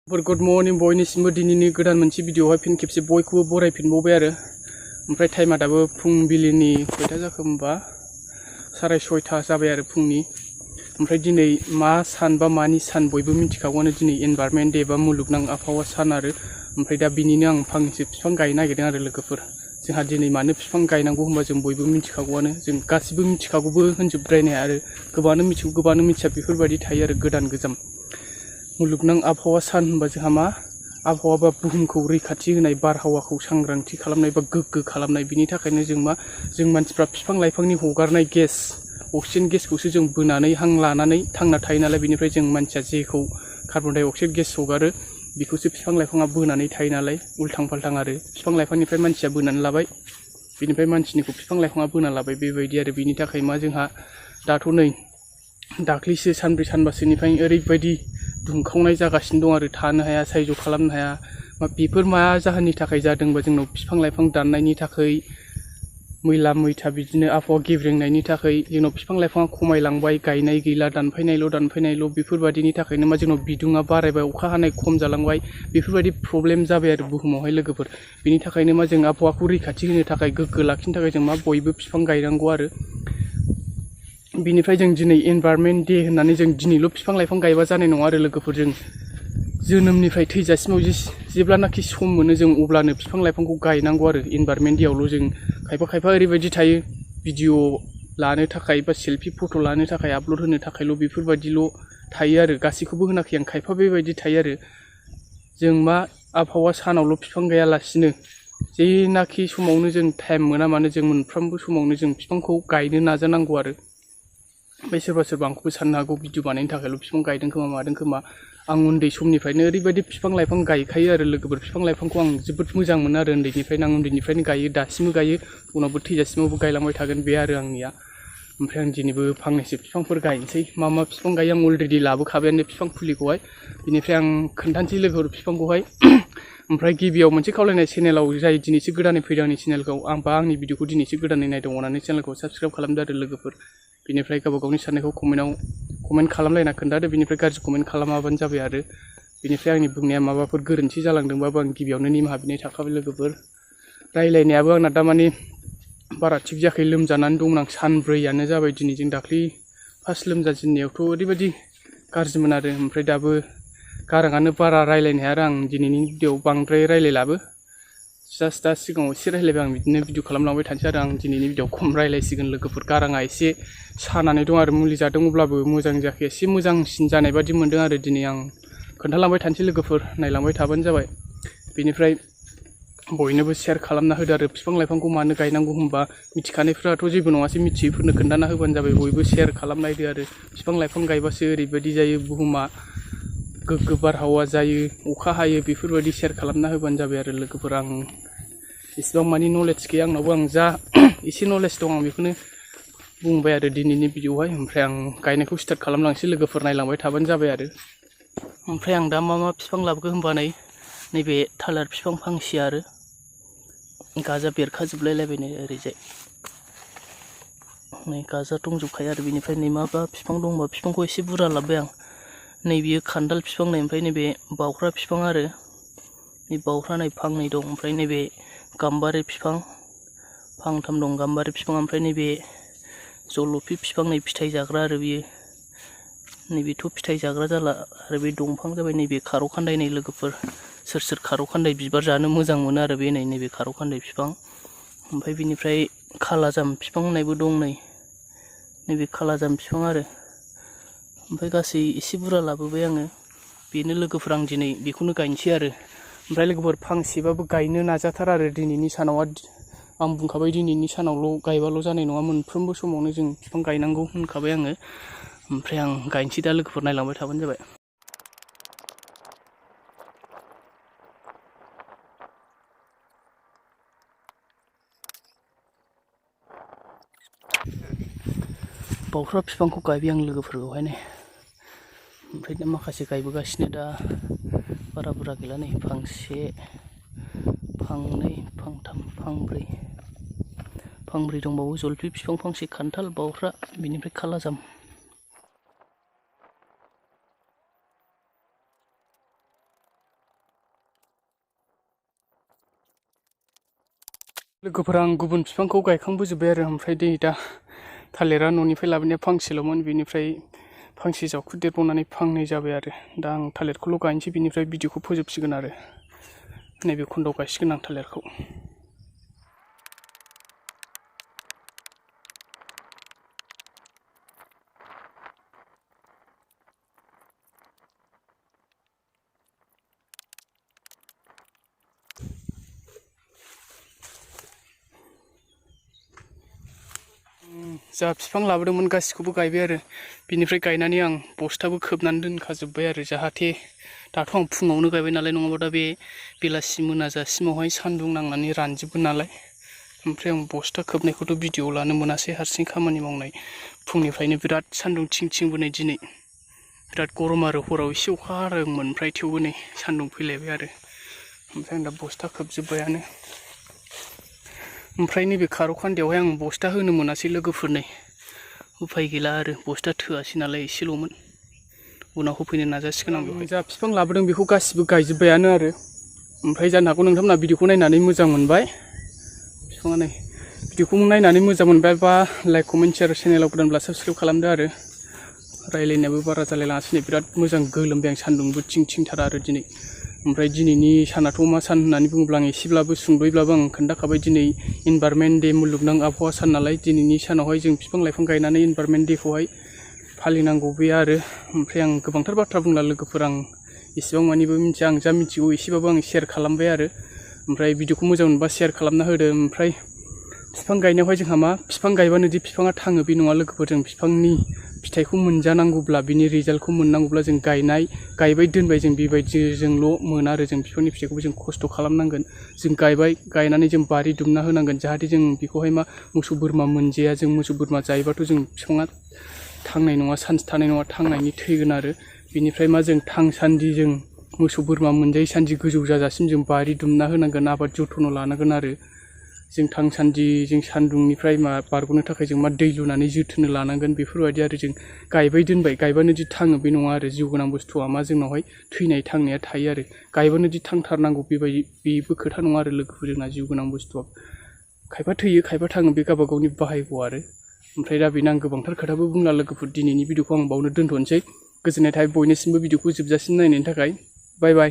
Good morning बयनिसिमबो दिनैनि गोदान मोनसे भिडिअआवहाय फिन खेबसे बयखौबो बरायफिनबावबाय आरो ओमफ्राय टाइमा दाबो फुंबिलिनि खयथा जाखो होमबा 6:30 जाबाय आरो फुंनि ओमफ्राय दिनै मा सान बा मानि सान बयबो मिथिखागौआनो दिनै एनभायरनमेन्ट डे बा मुलुगनां आबहावा सान आरो ओमफ्राय दा बिनिनो आं फांसे बिफां गायनो नागिरदों आरो लोगोफोर जोंहा दिनै मानो बिफां गायनांगौ होनबा जों बयबो मिथिखागौआनो जों गासिबो मिथिखागौबो होनजोबद्रायनाय आरो गोबाङानो मिथिगौ गोबाङानो मिथिया बेफोरबायदि थायो आरो गोदान गोजाम मुलुगनां आबहावा सान होनबा जोंहा मा आबहावा बा बुहुमखौ रैखाथि होनाय बारहावाखौ सांग्रांथि खालामनाय बा गोग्गो खालामनाय बिनि थाखायनो जों मानसिफ्रा बिफां लाइफांनि हगारनाय गेस अक्सिजेन गेसखौसो जों बोनानै हां लानानै थांना थायो नालाय बेनिफ्राय जों मानसिया जेखौ कार्बन डाइ अक्साइड गेस हगारो बेखौसो बिफां लाइफाङा बोनानै थायो नालाय उल्थां फाल्थां आरो बिफां लाइफांनिफ्राय मानसिया बोनानै लाबाय बिनिफ्राय मानसिनिखौ बिफां लाइफाङा बोना लाबाय बेबायदि आरो बिनि थाखाय मा जोंहा दाथ' नै दाख्लिसो सानब्रै सानबासोनिफ्राय ओरैबायदि दुंखावनाय जागासिनो दं आरो थानो हाया सायज' खालामनो हाया बेफोर मा जाहोननि थाखाय जादोंबा जोंनाव बिफां लाइफां दाननायनि थाखाय मैला मैथा बिदिनो आबहावा गेब्रेंनायनि थाखाय जोंनाव बिफां लाइफाङा खमायलांबाय गायनाय गैला दानफायनायल' बेफोरबायदिनि थाखायनो मा जोंनाव बिदुङा बारायबाय अखा हानाय खम जालांबाय बेफोरबायदि प्रब्लेम जाबाय आरो बुहुमावहाय लोगोफोर बिनि थाखायनो मा जों आबहावाखौ रैखाथि होनो थाखाय गोग्गो लाखिनो थाखाय जों मा बयबो बिफां गायनांगौ आरो बिनिफ्राय जों दिनै एनभायरनमेन्ट डे होननानै जों दिनैल' बिफां लाइफां गायबा जानाय नङा आरो लोगोफोर जों जोनोमनिफ्राय थैजासिमाव जेब्लानाखि सम मोनो जों अब्लानो बिफां लाइफांखौ गायनांगौ आरो एनभायरनमेन्ट डेआवल' जों खायफा ओरैबायदि थायो भिडिअ लानो थाखाय बा सेल्फि फट' लानो थाखाय आपल'ड होनो थाखायल' बेफोरबायदिल' थायो आरो गासैखौबो होनाखै आं खायफा बेबायदि थायो आरो जों मा आबहावा सानावल' बिफां गायालासिनो जेनाखि समावनो जों टाइम मोना मानो जों मोनफ्रोमबो समावनो जों बिफांखौ गायनो नाजानांगौ आरो ओमफ्राय सोरबा आंखौबो साननो हागौ भिडिअ बानायनो थाखायल' बिफां गायदों खोमा मादों खोमा आं उन्दै समनिफ्रायनो ओरैबायदि बिफां लाइफां गायखायो आरो लोगोफोर बिफां लाइफांखौ आं जोबोद मोजां मोनो आरो उन्दैनिफ्रायनो गायो दासिमबो गायो उनावबो थैजासिमावबो गायलांबाय थागोन बे आरो आंनिया ओमफ्राय आं दिनैबो फांनैसो बिफांफोर गायनोसै मा बिफां गायो आं अलरेडि लाबोखाबायानो बिफां फुलिखौहाय बिनिफ्राय आं खोन्थानोसै लोगोफोर बिफांखौहाय ओमफ्राय गिबियाव मोनसे खावलायनाय चेनेलाव जाय दिनैसो गोदानै फैदों आंनि चेनेलखौ आंनि भिडिअखौ दिनैसो गोदानै नायदों अननानै चेनेलखौ साबस्क्राइब खालामदो आरो लोगोफोर बिनिफ्राय गावबा गावनि साननायखौ कमेन्ट खालामलायना खोन्थादो बिनिफ्राय गाज्रि कमेन्ट खालामाबानो जाबाय आरो बिनिफ्राय आंनि बुंनाया माबाफोर गोरोन्थि जालांदोंबाबो आं गिबियावनो निमाहा बिनाय थाखाबाय लोगोफोर रायलायनायाबो आंना दामानि बारा थिग जायाखै लोमजानानै दंमोन आं सानब्रैयानो जाबाय दिनैजों दाख्लै फार्स्ट लोमजाजेननायावथ' ओरैबायदि गाज्रिमोन आरो ओमफ्राय दाबो गाराङानो बारा रायलायनो हाया आरो आं दिनैनि भिडिअआव बांद्राय रायलायलाबो जास्ट दा सिगाङाव एसे रायलायबाय आं बिदिनो भिडिअ खालामलांबाय थानोसै आरो आं दिनैनि भिडिअआव खम रायलायसिगोन लोगोफोर गाराङा एसे सानानै दं आरो मुलि जादों अब्लाबो मोजां जायाखै एसे मोजांसिन जानाय बादि मोनदों आरो दिनै आं खोन्थालांबाय थानोसै लोगोफोर नायलांबाय थाबानो जाबाय बेनिफ्राय बयनोबो शेयार खालामना होदो आरो बिफां लाइफांखौ मानो गायनांगौ होनबा मिथिखानायफ्राथ' जेबो नङासै मिथियैफोरनो खोन्थाना होबानो जाबाय बयबो शेयार खालामनायदो आरो बिफां लाइफां गायबासो ओरैबायदि जायो बुहुमा गोग्गो बारहावा जायो अखा हायो बेफोरबायदि शेयार खालामना होबानो जाबाय आरो लोगोफोर आं इसेबां मानि नलेज गैया आंनावबो आं जा एसे नलेज दं आं बेखौनो बुंबाय आरो दिनैनि भिडिअआवहाय ओमफ्राय आं गायनायखौ स्टार्ट खालामलांसै लोगोफोर नायलांबाय थाबानो जाबाय आरो ओमफ्राय आं दा मा बिफां लाबोखो होनबा नैबे थालिर बिफां फांसे आरो गाजा बेरखाजोबलायलायबाय नै ओरैजाय नै गाजा दंजोबखायो आरो बिनिफ्राय नै माबा बिफां दंबा बिफांखौ एसे बुरजा लाबोबाय आं नै बियो खान्थाल बिफां नै ओमफ्राय नैबे बावख्रा बिफां आरो नै बावख्रा नै फांनै दं ओमफ्राय नैबे गाम्बारि बिफां फांथाम दं गाम्बारि बिफां ओमफ्राय नैबे जलफि बिफां नै फिथाइ जाग्रा आरो बियो नैबेथ' फिथाइ जाग्रा जाला आरो बे दंफां जाबाय नैबे खारौ खान्दाय नै लोगोफोर सोर खारौ खान्दाय बिबार जानो मोजां मोनो आरो बे नैबे खारौ खान्दाय बिफां ओमफ्राय बिनिफ्राय खालाजाम बिफां होननायबो दं नैबे खालाजाम बिफां आरो ओमफ्राय गासै एसे बुरजा लाबोबाय आङो बेनो लोगोफोर आं दिनै बेखौनो गायनोसै आरो ओमफ्राय लोगोफोर फांसेबाबो गायनो नाजाथार आरो दिनैनि सानाव आं बुंखाबाय दिनैनि सानावल' गायबाल' जानाय नङा मोनफ्रोमबो समावनो जों बिफां गायनांगौ होनखाबाय आङो ओमफ्राय आं गायनोसै दा लोगोफोर नायलांबाय थाबानो जाबाय बावख्रा बिफांखौ गायबाय आं लोगोफोरखौहाय नै ओमफ्राय दा माखासे गायबोगासिनो दा बारा बुरजा गैला नै फांसे फांनै फांथाम फांब्रै दंबावो जलफि बिफां फांसे खान्थाल बावख्रा बिनिफ्राय खालाजाम लोगोफोरा आं गुबुन बिफांखौ गायखांबोजोब्बाय आरो ओमफ्राय दा थालिरा न'निफ्राय लाबोनाया फांसेल'मोन, बेनिफ्राय फांसे जावखुदेरबावनानै फांनै जाबाय आरो दा आं थालिरखौल' गायनोसै, बिनिफ्राय भिडिअखौ फोजोबसिगोन आरो नैबे खन्दआव गायसिगोन आं थालिरखौ। जा बिफां लाबोदोंमोन गासिखौबो गायबाय आरो बिनिफ्राय गायनानै आं बस्थाबो खोबनानै दोनखाजोब्बाय आरो जाहाथे दाथ' आं फुङावनो गायबाय नालाय, नङाबा दा बे बेलासि मोनाजासिमावहाय सान्दुं नांनानै रानजोबगोन नालाय। ओमफ्राय आं बस्था खोबनायखौथ' भिडिअ लानो मोनासै, हारसिं खामानि मावनाय फुंनिफ्रायनो बिराद सान्दुं थिं थिं बोनाय दिनै बिराद गरम आरो हराव एसे अखा हादोंमोन, ओमफ्राय थेवबो नै सान्दुं फैलायबाय आरो ओमफ्राय आं दा बस्था खोबजोब्बायानो। ओमफ्राय नैबे खारौ खान्दायावहाय आं बस्था होनो मोनासै लोगोफोरनो, उफाय गैला आरो बस्था थोआसै नालाय एसेल'मोन, उनाव होफैनो नाजासिगोन आं बेवहाय। जा बिफां लाबोदों बेखौ गासिबो गायजोब्बायानो आरो ओमफ्राय जानो हागौ नोंथांमोना भिडिअखौ नायनानै मोजां मोनबाय, बिफाङा नै भिडिअखौ नायनानै मोजां मोनबाय बा लाइक कमेन्ट शेयार, चेनेलाव गोदानब्ला साबस्क्राइब खालामदो आरो रायलायनायाबो बारा जालायलाङासै, बिराद मोजां गोलोमबाय आं, सान्दुंबो थिं थिंथारा आरो दिनै। ओमफ्राय दिनैनि सानाथ' मा सान होननानै बुङोब्ला आं एसेब्लाबो सुंद'यैब्लाबो आं खोन्थाखाबाय, दिनै इनभारमेन्ट दे मुलुगनां आबहावा सान नालाय। दिनैनि सानावहाय जों बिफां लाइफां गायनानै इनभारमेन्ट देखौहाय फालिनांगौ बे आरो ओमफ्राय आं गोबांथार बाथ्रा बुंला लोगोफोर, आं एसेबां मानिबो मिथिया, आं जा मिथिगौ एसेबाबो आं शेयार खालामबाय आरो ओमफ्राय भिडिअखौ मोजां मोनबा शेयार खालामना होदो। ओमफ्राय बिफां गायनायावहाय जोंहा मा, बिफां गायबानो दि बिफाङा थाङो बे नङा लोगोफोर, जों बिफांनि फिथाइखौ मोनजानांगौब्ला, बिनि रिजाल्टखौ मोननांगौब्ला जों गायबाय दोनबाय जों बेबायदिजोंल' मोना आरो जों बिफांनि फिथाइखौबो जों खस्थ' खालामनांगोन। जों गायनानै जों बारि दुमना होनांगोन, जाहाथे जों बेखौहाय मा मोसौ बोरमा मोनजाया। जों मोसौ बोरमा जायोबाथ' जों बिफाङा थांनाय नङा, चान्स थानाय नङा, थांनायनि थैगोन आरो बिनिफ्राय मा जों थांसान्दि जों मोसौ बोरमा मोनजायै सान्दि गोजौ जाजासिम जों बारि दुमना होनांगोन, आबाद जथ्न' लानांगोन आरो जों थांसान्दि जों सान्दुंनिफ्राय बारग'नो थाखाय जों मा दै लुनानै जोथोन लानांगोन, बेफोरबायदि आरो जों गायबाय दोनबाय गायबानो दि थाङो बे नङा आरो जिउ गोनां बुस्थुआ मा जोंनावहाय थैनाय थांनाया थायो आरो गायबानो दि थांथारनांगौ बेबायदि बेबो खोथा नङा आरो लोगोफोर, जोंना जिउ गोनां बुस्थुआ खायफा थैयो खायफा थाङो, बे गावबा गावनि बाहायग' आरो ओमफ्राय दा बेनो आं गोबांथार खोथाबो बुंला लोगोफोर, दिनैनि भिडिअखौ आं बावनो दोनथ'नोसै। गोजोननाय थाबाय बयनिसिमबो भिडिअखौ जोबजासिम नायनायनि थाखाय। बाय बाय।